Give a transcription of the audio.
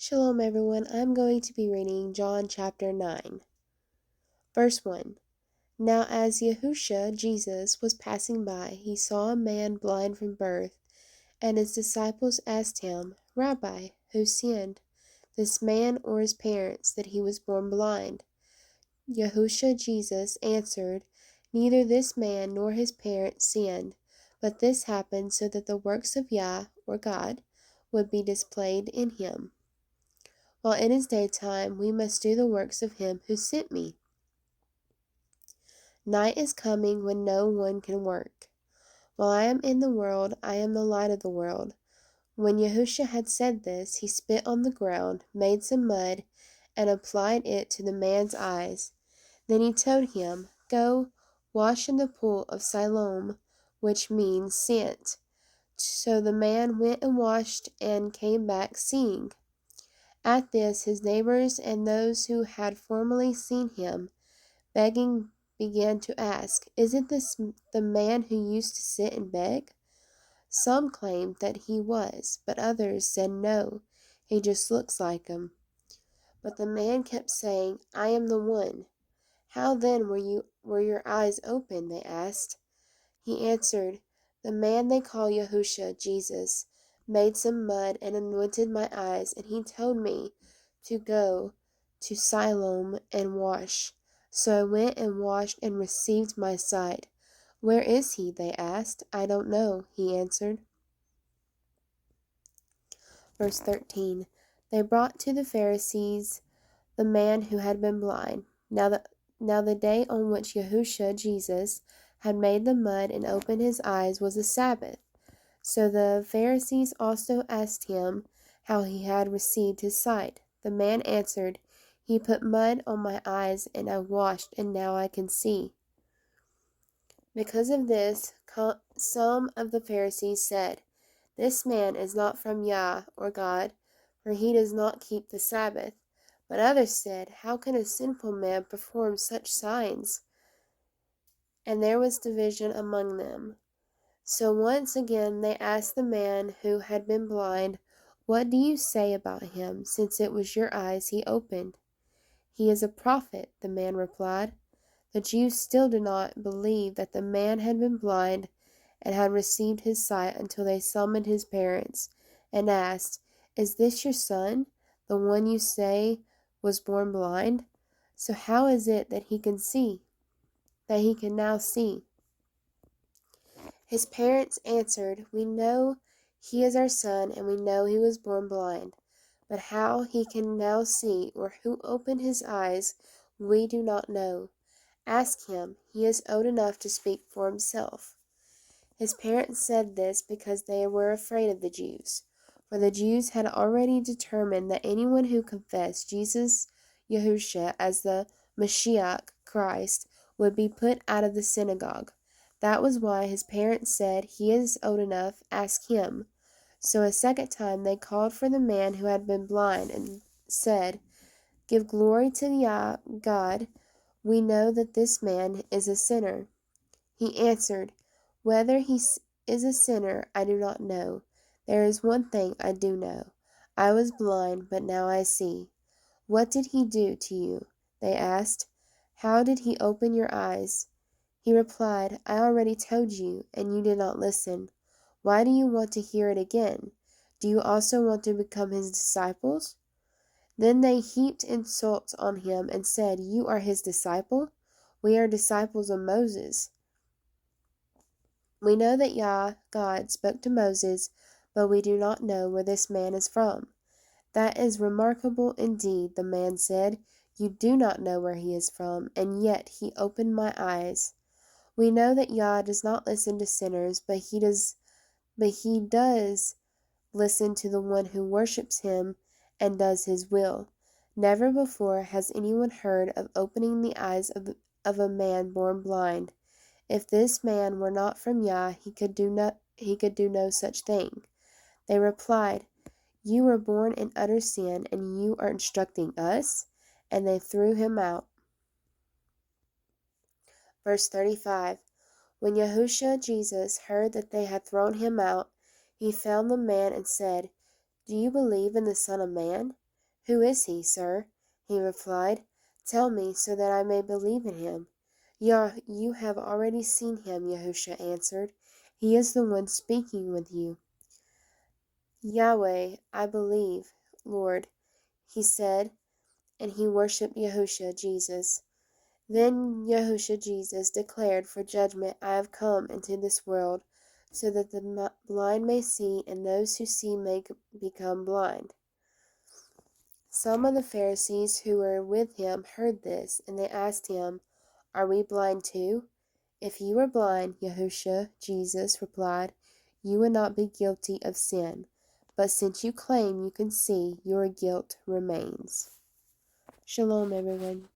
Shalom, everyone. I'm going to be reading John chapter 9. Verse 1. Now, as Yahusha, Jesus, was passing by, he saw a man blind from birth, and his disciples asked him, Rabbi, who sinned, this man or his parents, that he was born blind? Yahusha, Jesus, answered, Neither this man nor his parents sinned, but this happened so that the works of Yah, or God, would be displayed in him. While it is daytime, we must do the works of him who sent me. Night is coming when no one can work. While I am in the world, I am the light of the world. When Yahusha had said this, he spit on the ground, made some mud, and applied it to the man's eyes. Then he told him, Go, wash in the pool of Siloam, which means sent. So the man went and washed and came back seeing. At this, his neighbors and those who had formerly seen him begging began to ask, Isn't this the man who used to sit and beg? Some claimed that he was, but others said no, he just looks like him. But the man kept saying, I am the one. How then were your eyes open? They asked. He answered, The man they call Yahusha, Jesus, made some mud and anointed my eyes, and he told me to go to Siloam and wash. So I went and washed and received my sight. Where is he? They asked. I don't know, he answered. Verse 13. They brought to the Pharisees the man who had been blind. Now the day on which Yahusha, Jesus, had made the mud and opened his eyes was a Sabbath. So the Pharisees also asked him how he had received his sight. The man answered, He put mud on my eyes, and I washed, and now I can see. Because of this, some of the Pharisees said, This man is not from Yah, or God, for he does not keep the Sabbath. But others said, How can a sinful man perform such signs? And there was division among them. So once again they asked the man who had been blind, What do you say about him, since it was your eyes he opened? He is a prophet, the man replied. The Jews still did not believe that the man had been blind and had received his sight until they summoned his parents and asked, Is this your son, the one you say was born blind? So how is it that he can now see? His parents answered, We know he is our son, and we know he was born blind. But how he can now see, or who opened his eyes, we do not know. Ask him. He is old enough to speak for himself. His parents said this because they were afraid of the Jews. For the Jews had already determined that anyone who confessed Jesus, Yahusha, as the Mashiach, Christ, would be put out of the synagogue. That was why his parents said, He is old enough, ask him. So a second time they called for the man who had been blind and said, Give glory to Yah, God. We know that this man is a sinner. He answered, Whether he is a sinner, I do not know. There is one thing I do know. I was blind, but now I see. What did he do to you? They asked. How did he open your eyes? He replied, I already told you, and you did not listen. Why do you want to hear it again? Do you also want to become his disciples? Then they heaped insults on him and said, You are his disciple? We are disciples of Moses. We know that Yah, God, spoke to Moses, but we do not know where this man is from. That is remarkable indeed, the man said. You do not know where he is from, and yet he opened my eyes. We know that Yah does not listen to sinners, but he does listen to the one who worships him and does his will. Never before has anyone heard of opening the eyes of a man born blind. If this man were not from Yah, he could do no such thing. They replied, You were born in utter sin, and you are instructing us? And they threw him out. Verse 35. When Yahusha, Jesus, heard that they had thrown him out, he found the man and said, Do you believe in the Son of Man? "Who is he, sir?" He replied. "Tell me, so that I may believe in him." You have already seen him," Yahusha answered. "He is the one speaking with you." "Yahweh, I believe, Lord," he said, and he worshipped Yahusha Jesus. Then Yahusha Jesus declared, "For judgment I have come into this world, so that the blind may see, and those who see may become blind." Some of the Pharisees who were with him heard this, and they asked him, "Are we blind too?" "If you were blind," Yahusha Jesus replied, "you would not be guilty of sin. But since you claim you can see, your guilt remains." Shalom, everyone.